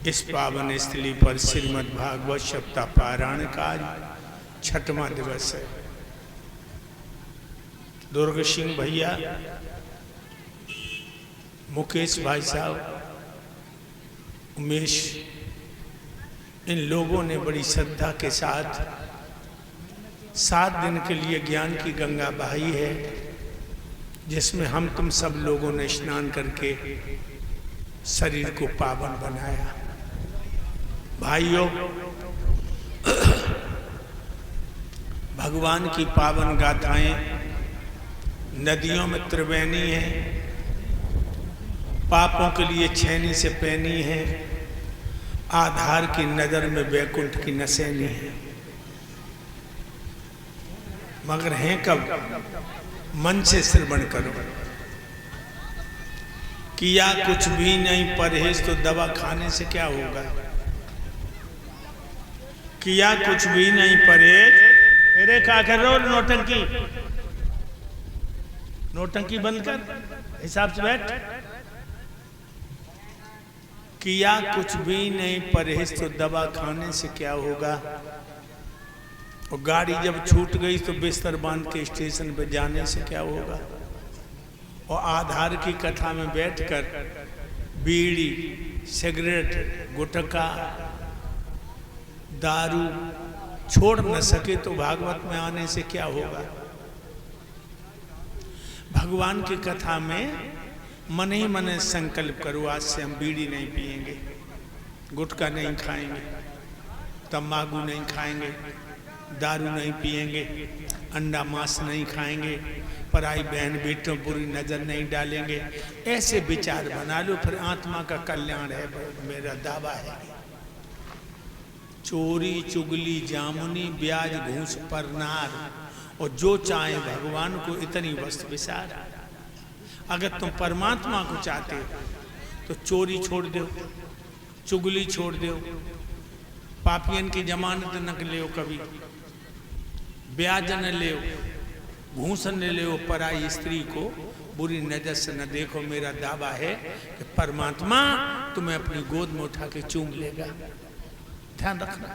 इस पावन स्थली पर श्रीमद् भागवत सप्ताह पारायण का 6वां दिवस है। दुर्ग सिंह भैया, मुकेश भाई साहब, उमेश, इन लोगों ने बड़ी श्रद्धा के साथ 7 दिन के लिए ज्ञान की गंगा बहाई है, जिसमें हम तुम सब लोगों ने स्नान करके शरीर को पावन बनाया। भाइयों, भगवान की पावन गाथाएं नदियों में त्रिवेणी हैं, पापों के लिए छेनी से पैनी है, आधार की नजर में वैकुंठ की नसेनी है। मगर हैं कब? मन से श्रवण करो। किया कुछ भी नहीं परहेज तो दवा खाने से क्या होगा? किया कुछ भी नहीं परहेज, अरे क्या कर रहे हो? नोटंकी बंद कर, हिसाब से बैठ। किया कुछ भी नहीं परहेज तो दवा खाने से क्या होगा? और गाड़ी जब छूट गई तो बिस्तर बांध के स्टेशन पे जाने से क्या होगा? और आधार की कथा में बैठकर बीड़ी, सिगरेट, गुटखा, दारू छोड़ न सके तो भागवत में आने से क्या होगा? भगवान की कथा में मन ही मन संकल्प करो, आज से हम बीड़ी नहीं पिएंगे, गुटखा नहीं खाएंगे, तंबाकू नहीं खाएंगे, दारू नहीं पिएंगे, अंडा मांस नहीं खाएंगे, पराई बहन बेटों बुरी नजर नहीं डालेंगे। ऐसे विचार बना लो, फिर आत्मा का कल्याण है, मेरा दावा है। चोरी, चुगली, जामुनी, ब्याज, घूस, परनार और जो चाहे भगवान को इतनी वस्तु विचार। अगर तुम परमात्मा को चाहते हो तो चोरी छोड़ दो, चुगली छोड़ दो, पापियन की जमानत न ले, कभी ब्याज न ले, घूस न ले, पराई स्त्री को बुरी नजर से न देखो। मेरा दावा है कि परमात्मा तुम्हें अपनी गोद में उठा के चूम लेगा। ध्यान रखना,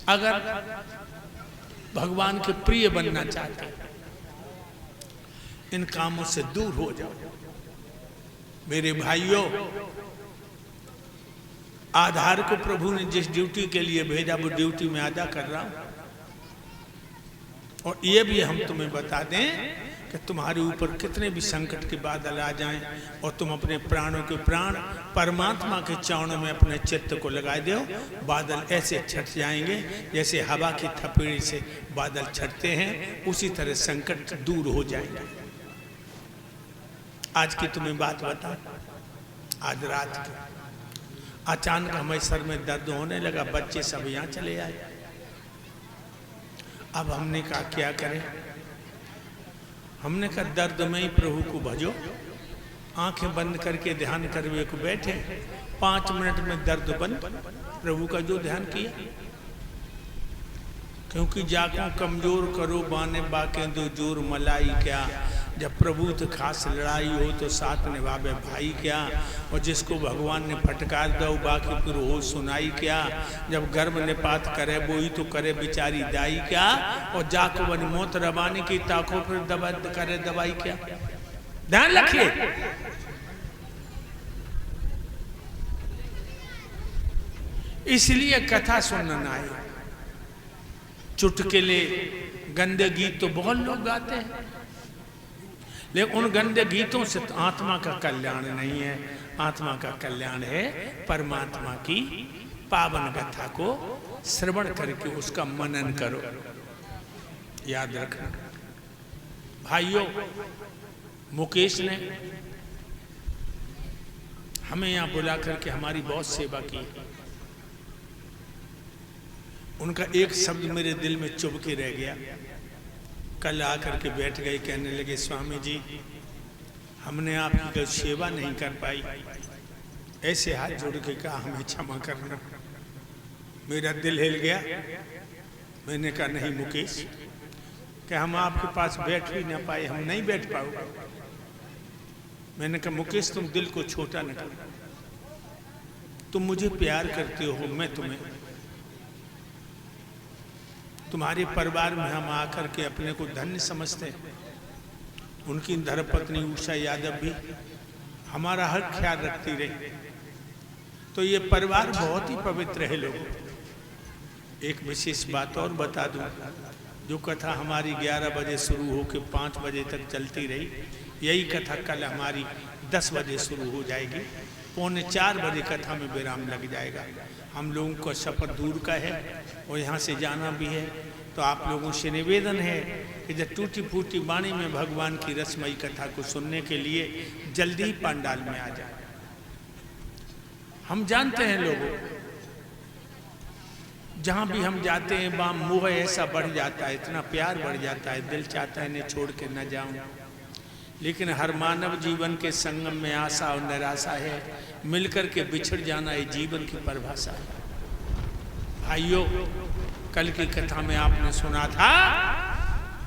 अगर भगवान के प्रिय बनना चाहते इन कामों से दूर हो जाओ। मेरे भाइयों, आधार को प्रभु ने जिस ड्यूटी के लिए भेजा वो ड्यूटी में अदा कर रहा हूं। और ये भी हम तुम्हें बता दें कि तुम्हारे ऊपर कितने भी संकट के बादल आ जाएं और तुम अपने प्राणों के प्राण परमात्मा के चरणों में अपने चित्त को लगा दो, बादल ऐसे छट जाएंगे जैसे हवा की थपेड़ी से बादल छटते हैं, उसी तरह संकट दूर हो जाएंगे। आज की तुम्हें बात बता, आज रात को अचानक हमें सर में दर्द होने लगा, बच्चे सब यहाँ चले आए। अब हमने कहा क्या करें? हमने कहा दर्द में ही प्रभु को भजो, आंखें बंद करके ध्यान करवे को बैठे, 5 मिनट में दर्द बंद, प्रभु का जो ध्यान किया। क्योंकि जाको कमजोर करो बाने बाके दो जोर मलाई क्या, जब प्रभु तो खास लड़ाई हो तो साथ निभावे भाई क्या, और जिसको भगवान ने फटकार दो बाकी फिर हो सुनाई क्या, जब गर्भ निपात करे वो ही तो करे बिचारी दाई क्या, और जाको बन मौत रवानी की ताको फिर दबा करे दवाई क्या। ध्यान रखिए, इसलिए कथा सुनना आए। चुटकुले, गंदे गीत तो बहुत लोग गाते हैं, लेकिन उन गंदे गीतों से तो आत्मा का कल्याण नहीं है। आत्मा का कल्याण है परमात्मा की पावन कथा को श्रवण करके उसका मनन करो। याद रखना भाइयों, मुकेश ने हमें यहाँ बुला करके हमारी बहुत सेवा की। उनका एक शब्द मेरे दिल में चुभ के रह गया। कल आकर के बैठ गए, कहने लगे स्वामी जी हमने आपकी कोई सेवा नहीं कर पाई। ऐसे हाथ जोड़ के कहा हमें क्षमा करना। मेरा दिल हिल गया। मैंने कहा नहीं मुकेश, कि हम आपके पास बैठ ही ना पाए, हम नहीं बैठ पाओगे। मैंने कहा मुकेश तुम दिल को छोटा न करो, तुम मुझे प्यार करते हो, मैं तुम्हें, तुम्हारे परिवार में हम आकर के अपने को धन्य समझते हैं। उनकी धर्मपत्नी उषा यादव भी हमारा हर ख्याल रखती रही। तो ये परिवार बहुत ही पवित्र है लोगों। एक विशेष बात और बता दूं, जो कथा हमारी 11 बजे शुरू होकर 5 बजे तक चलती रही, यही कथा कल हमारी 10 बजे शुरू हो जाएगी। 3:45 बजे कथा में विराम लग जाएगा। हम लोगों का सफर दूर का है और यहाँ से जाना भी है, तो आप लोगों से निवेदन है कि जब टूटी फूटी वाणी में भगवान की रसमयी कथा को सुनने के लिए जल्दी ही पंडाल में आ जाए। हम जानते हैं लोगों, जहाँ भी हम जाते हैं वहाँ मोह ऐसा बढ़ जाता है, इतना प्यार बढ़ जाता है, दिल चाहता है इन्हें छोड़ के न जाऊं। लेकिन हर मानव जीवन के संगम में आशा और निराशा है, मिलकर के बिछड़ जाना ये जीवन की परिभाषा है। भाइयों, कल की कथा में आपने सुना था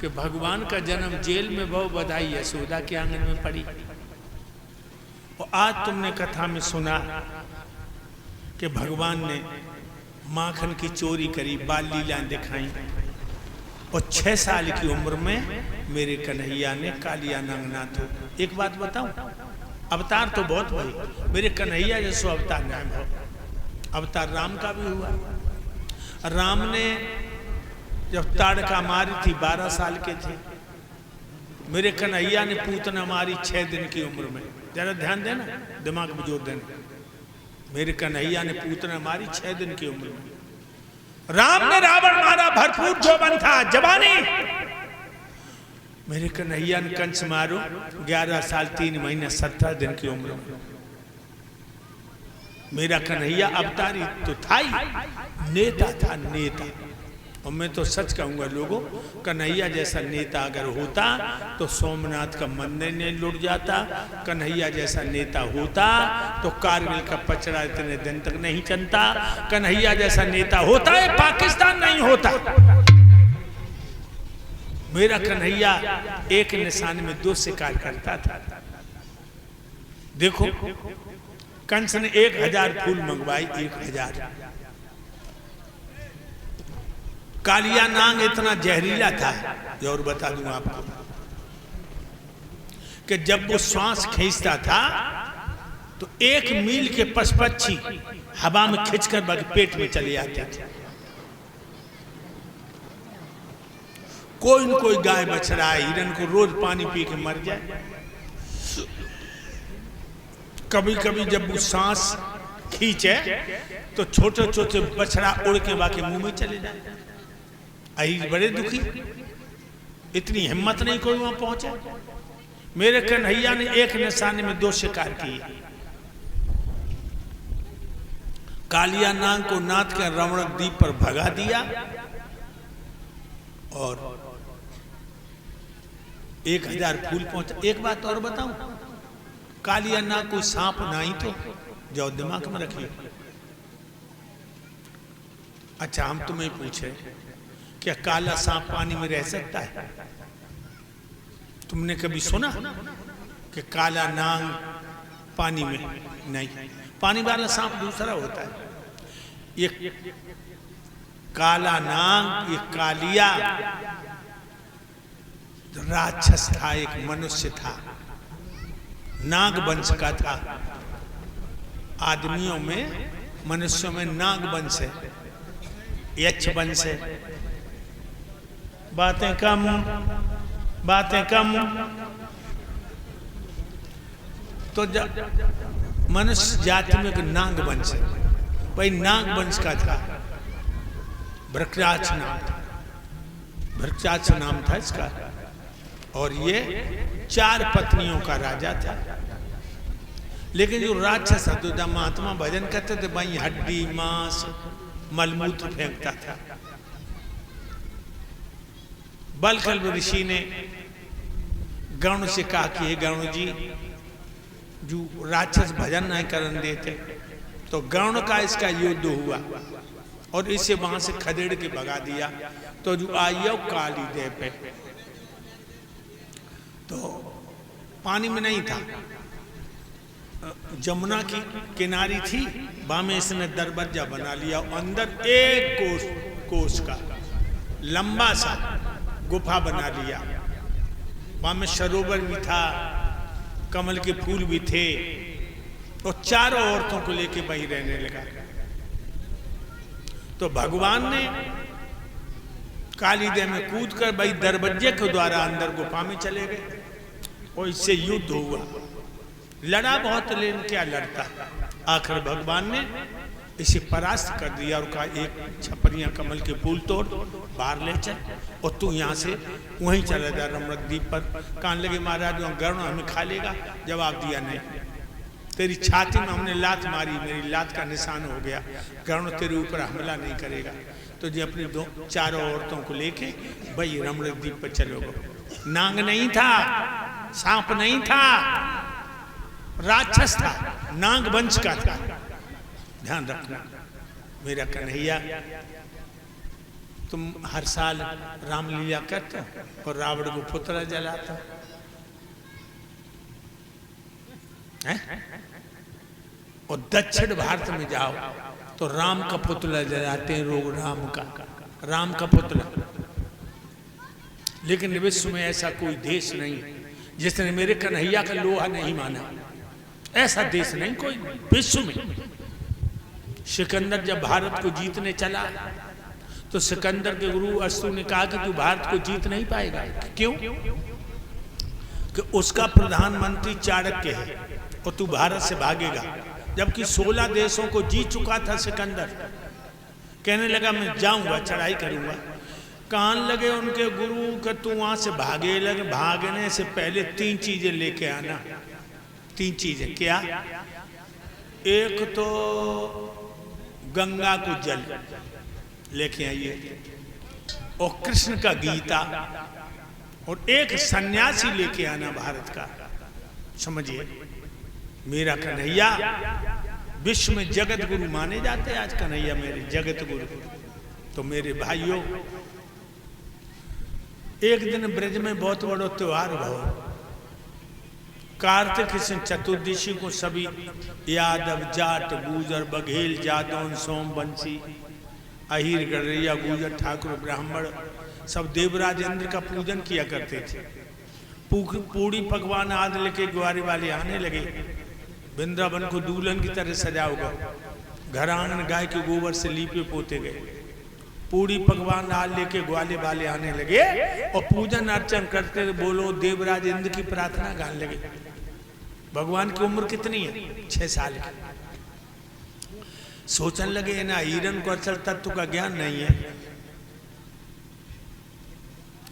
कि भगवान का जन्म जेल में बहु बधाई यशोदा के आंगन में पड़ी, और आज तुमने कथा में सुना कि भगवान ने माखन की चोरी करी, बाल लीलाएं दिखाई, और 6 साल की उम्र में मेरे कन्हैया ने कालिया नागनाथ हो। एक बात बताऊं, अवतार तो बहुत भाई, मेरे कन्हैया जैसो अवतार नहीं भाव। अवतार राम का भी हुआ। राम ने जब ताड़का मारी थी 12 साल के थे, मेरे कन्हैया ने पूतना मारी 6 दिन की उम्र में। जरा ध्यान देना, दिमाग में जोर देना। मेरे कन्हैया ने पूतना मारी 6 दिन की उम्र में। राम ने रावण मारा, भरपूर जोबन था, जवानी। मेरे कन्हैया ने कंस मारो 11 साल 3 महीने 17 दिन की उम्र में। मेरा कन्हैया अवतारी तो था ही, नेता था, नेता। और मैं तो सच कहूंगा लोगों, कन्हैया जैसा नेता अगर होता तो सोमनाथ का मंदिर नहीं लुट जाता। कन्हैया जैसा नेता होता तो कारगिल का पचड़ा इतने दिन तक नहीं चलता। कन्हैया जैसा नेता होता है पाकिस्तान नहीं होता। मेरा कन्हैया एक निशान में 2 शिकार करता था। देखो, कंस ने 1000 फूल मंगवाई, 1000। कालिया नाग इतना जहरीला था, और बता दूं आपको, कि जब वो श्वास खींचता था तो 1 मील के पशुपक्षी हवा में खींचकर पेट में चले आते थे। कोई न कोई गाय बछड़ा हिरन को रोज पानी पी के मर जाए। कभी कभी जब वो सांस खींचे तो छोटे छोटे बछड़ा उड़ के बाकी मुंह में चले जाए। आई बड़े दुखी, इतनी हिम्मत नहीं कोई वहां पहुंचे। मेरे कन्हैया ने एक निशाने में 2 शिकार किए। कालिया नाग को नाथ के रमणक द्वीप पर भगा दिया, और 1000 फूल पहुंचा। एक बात और बताऊं, कालिया नाग कोई सांप नहीं तो, जो दिमाग में रखिए। अच्छा, हम तुम्हें पूछे, क्या काला सांप पानी में रह सकता है? तुमने कभी सुना कि काला नाग पानी में? नहीं, पानी वाला सांप दूसरा होता है। ये काला नाग, ये कालिया राक्षस था, एक मनुष्य था, नाग वंश का था। आदमियों में, मनुष्यों में नाग वंश है, यक्ष वंश है। बातें कम, बातें कम। तो मनुष्य जाति में एक नाग वंश है, वही नाग वंश का था। भृक्षराज नाम था, भृक्षराज नाम था इसका। और ये 4 पत्नियों का राजा था। लेकिन जो राक्षस था, महात्मा भजन करते थे, वही हड्डी मांस मलमूत्र फेंकता था। बलकल्प ऋषि ने गरुण से कहा कि हे गरुण जी, जो राक्षस भजन नहीं करने देते, तो गरुण का इसका युद्ध हुआ और इसे वहां से खदेड़ के भगा दिया। तो जो आई काली देव पे, तो पानी में नहीं था, जमुना की किनारी थी, वहां में इसने दरवाजा बना लिया, अंदर एक कोस का लंबा सा गुफा बना लिया। वहां में सरोवर भी था, कमल के फूल भी थे, और चारों औरतों को लेके वहीं रहने लगा। तो भगवान ने कालीदेव में कूद कर भाई दरवाजे के द्वारा अंदर गुफा में चले गए, और इससे युद्ध हुआ। लड़ा बहुत, लेकिन क्या लड़ता। आखिर भगवान ने इसे परास्त कर दिया और कहा एक छपरियां कमल के फूल तोड़ बाहर ले चल, और तू यहाँ से वहीं चला जा रमणद्वीप पर। कहने लगे महाराज वहाँ गरुण हमें खा लेगा। जवाब दिया नहीं, तेरी छाती में हमने लात मारी, मेरी लात का निशान हो गया, गरुण तेरे ऊपर हमला नहीं करेगा। तो जी अपनी चारों औरतों को लेके भाई रमणद्वीप पर चलो गो। नांग नहीं था, सांप नहीं था, राक्षस था, नाग वंश का था। ध्यान रखना मेरा कन्हैया, तुम हर साल रामलीला करते हो और रावण को पुतला जलाता है। और दक्षिण भारत में जाओ तो राम का पुतला जलाते हैं, लोग राम का पुतला। लेकिन विश्व में ऐसा कोई देश नहीं जिसने मेरे कन्हैया का लोहा नहीं माना। ऐसा देश नहीं कोई विश्व में। सिकंदर जब भारत को जीतने चला तो सिकंदर के गुरु अस्तु ने कहा कि तू भारत को जीत नहीं पाएगा। क्यों? कि उसका प्रधानमंत्री चाणक्य है और तू भारत से भागेगा। जबकि 16 देशों को जीत चुका था सिकंदर। कहने लगा मैं जाऊंगा, चढ़ाई करूंगा। कहने लगे उनके गुरु कि तू वहां से भागे लगे, भागने से पहले 3 चीजें लेके आना। 3 चीजें क्या? एक तो गंगा को जल लेके आइए, और कृष्ण का गीता, और एक सन्यासी लेके आना भारत का। समझिए मेरा कन्हैया विश्व में जगत गुरु माने जाते हैं। आज कन्हैया मेरे जगत गुरु। तो मेरे भाइयों, एक दिन ब्रज में बहुत बड़ा त्योहार हुआ। कार्तिक कृष्ण चतुर्दशी को सभी यादव, जाट, गुजर, बघेल, जादौन, सोमवंशी, अहिर, गडरिया, गुजर, ठाकुर, ब्राह्मण सब देवराज इंद्र का पूजन किया करते थे। पूड़ी पकवान आदि लेके ग्वारे वाले आने लगे। वृंदावन को दुल्हन की तरह सजा होगा। घर आंगन गाय के गोबर से लीपे पोते गए। पूड़ी पकवान आदि लेके ग्वाले वाले आने लगे और पूजन अर्चन करते बोलो देवराज इंद्र की प्रार्थना गाने लगे। भगवान की उम्र कितनी है? 6 साल की। सोचने लगे ना हिरन को अचल तत्व का ज्ञान नहीं है,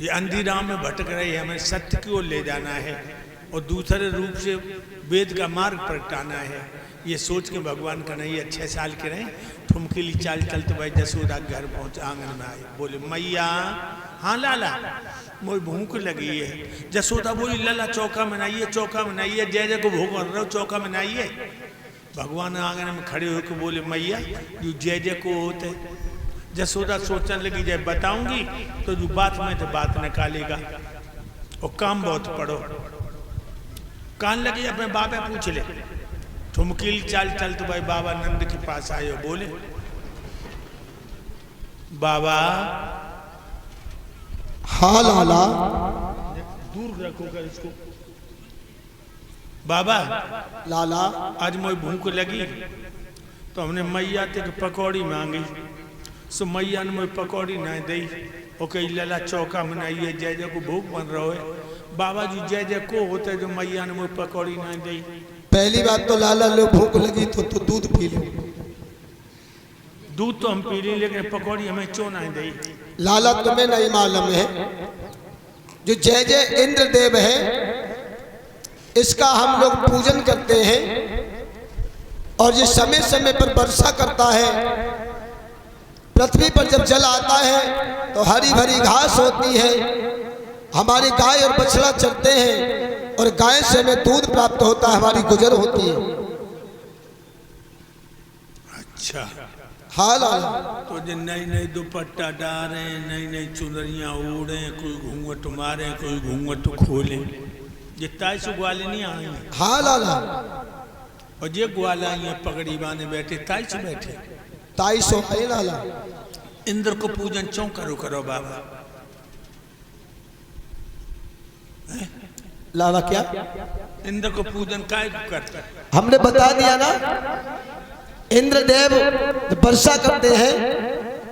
ये अंधेराम में भटक रही है, हमें सत्य की ओर ले जाना है और दूसरे रूप से वेद का मार्ग प्रगटाना है। ये सोच के भगवान कन्हैया 6 साल के रहे। ठुमकीली चाल चलते भाई जसोदा घर पहुंचे, आंगन में आए, बोले मैया। हाँ लाला, मोई भूख लगी है। जसोदा बोली लाला चौका बनाइए, चौका बनाइए, जय जय को भोग कर रहे हो, चौका बनाइए। भगवान आंगन में खड़े होकर बोले मैया जो जय जय को होते। जसोदा सोचने लगी जब बताऊंगी तो जो बात में तो बात निकालेगा और काम बहुत पड़ो। कान लगे अपने बाबा पूछ ले। ठुमकील चाल चल तो भाई बाबा नंद के पास आए, बोले बाबा। हाँ लाला। दूर रखो कर इसको। बाबा लाला आज मुझे भूख लगी तो हमने मैया ते पकौड़ी मांगी। सो मैया ने मुझे पकौड़ी ना दी और कही लाला चौका बनाइए, जय जय को भूख बन रहा है। बाबा जी जय जय को होते जो मैया ने मुझे पकौड़ी ना दी। पहली बात तो लाला लो भूख लगी तो दूध पी लो। दूध तो हम पी ली लेकिन पकौड़ी हमें क्यों ना दी? लाला तुम्हें नहीं मालूम है जो जय जय इंद्रदेव है इसका हम लोग पूजन करते हैं और ये समय समय पर वर्षा करता है। पृथ्वी पर जब जल आता है तो हरी भरी घास होती है, हमारी गाय और बछड़ा चरते हैं और गाय से हमें दूध प्राप्त होता है, हमारी गुजर होती है। अच्छा हाँ लाला। तो जो नई नई दुपट्टा डाले, नई नई चुनरियाँ ओढ़े, कोई घूंघट मारे, कोई घूंघट खोले, ये ताई से ग्वाले नहीं आई। हाँ लाला। और ये ग्वाला ये पगड़ी बांधे बैठे ताई से बैठे 250 है लाला। इंद्र को पूजन चौ करो करो बाबा। लाला क्या इंद्र को पूजन काय को करता? हमने बता दिया ना, इंद्रदेव वर्षा करते हैं,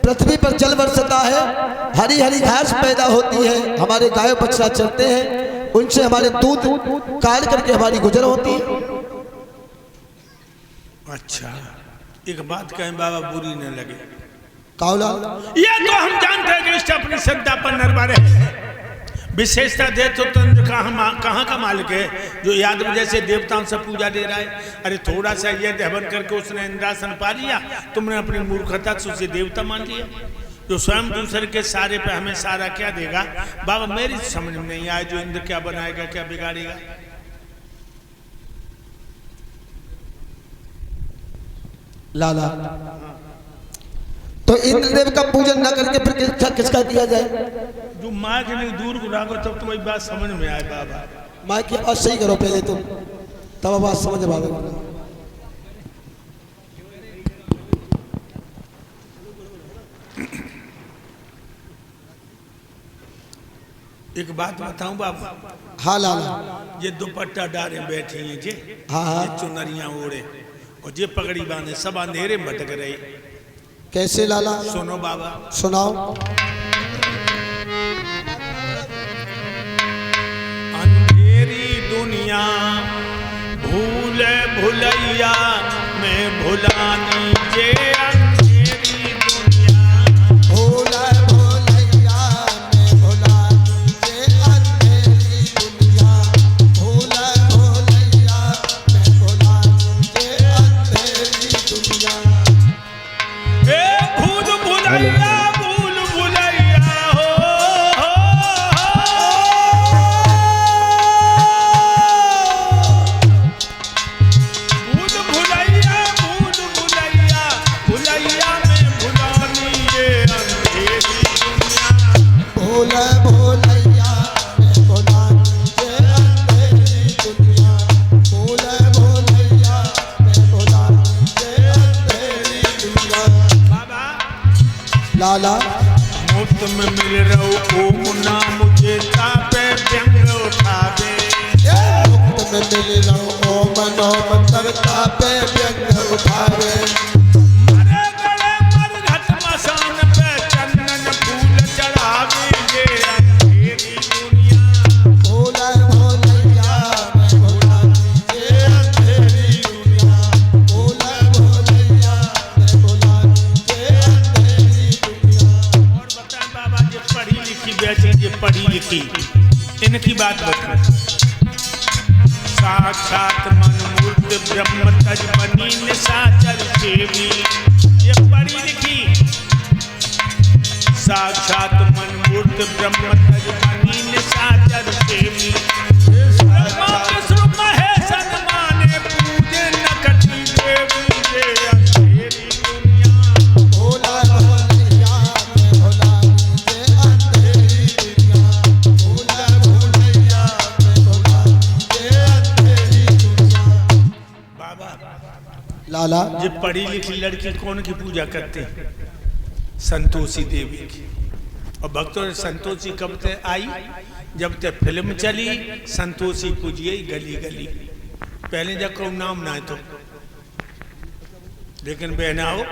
पृथ्वी पर जल बरसता है, हरी हरी घास पैदा होती है, हमारे गाय बछड़ा चलते हैं, उनसे हमारे दूध काट करके हमारी गुजर होती है। अच्छा, एक बात कहें बाबा, बुरी न लगे। कावला ये तो हम जानते हैं कि इष्ट अपनी श्रद्धा पर निर्भर है, विशेषता दे तो कहाँ का मालिक है जो यादव जैसे देवताओं से पूजा दे रहा है? अरे थोड़ा सा ये हवन करके उसने इंद्रासन पा लिया, तुमने अपनी मूर्खता से उसे देवता मान लिया, जो स्वयं दूसरे के सारे पे हमें सारा क्या देगा? बाबा मेरी समझ में नहीं आया, जो इंद्र क्या बनाएगा क्या बिगाड़ेगा? लाला तो इंद्रदेव का पूजन न करके फिर किसका किया जाए? जो माँ के नहीं दूर गुरागो तब तुम्हारी बात समझ में आए बाबा। माँ की बात सही करो पहले तुम, तब बात समझ पाओगे। एक बात बताऊं बाबा। हाँ लाला। ये दुपट्टा डाले बैठी हैं जे, हाँ हाँ, ये चुनरियां ओढ़े और ये पगड़ी बांधे, सब अंधेरे में भटक रहे। कैसे लाला? सुनो बाबा, सुनाओ। अंधेरी दुनिया भूल भुलैया में भुलानी जे, अंधेरी दुनिया भूल भुलैया में भुलानी जे, अंधेरी दुनिया भूल भुलैया में भुलानी जे, अंधेरी दुनिया। भूल भुलैया भूल भुलैया हो, भूल भुलैया भुलैया में भुलानी ये अंधेरी दुनिया। भूल भुलैया में भुलानी जे, अंधेरी दुनिया भूल भुलैया में भुलानी जे, अंधेरी दुनिया। बाबा लाला मुफ्त में मिल रहो ओम ना मुझे तापे व्यंग उठावे, मुक्त में मिल रहो ओम नोम तरता पे व्यंग उठावे। मरे गले मर घट मसान पे चंदन फूल चढ़ावे ये अंधेरी दुनिया। भूल भुलैया में भुलानी जे, अंधेरी दुनिया भूल भुलैया में भुलानी जे, अंधेरी दुनिया। और बताएं बाबा, ये पढ़ी लिखी बैठी, ये पढ़ी लिखी, इनकी बात बता। साक्षात मन मूर्त ब्रह्म तज बनी निशाचर देवी, ये पढ़ी लिखी। साक्षात मन मूर्त ब्रह्म तज बनी निशाचर देवी, ब्रह्मा विष्णु महेश माने पूजे नकटी देवी ये अंधेरी दुनिया। भूल भुलैया में भुलानी जे, अंधेरी दुनिया भूल भुलैया में भुलानी जे, अंधेरी दुनिया। बाबा लाला ये पढ़ी लिखी लड़की कौन की पूजा करते हैं? संतोषी देवी की। और भक्तों ने संतोषी कब तक आई? जब तक फिल्म चली संतोषी पूजिए गली गली, पहले जब को नाम ना है तो, लेकिन बहना हो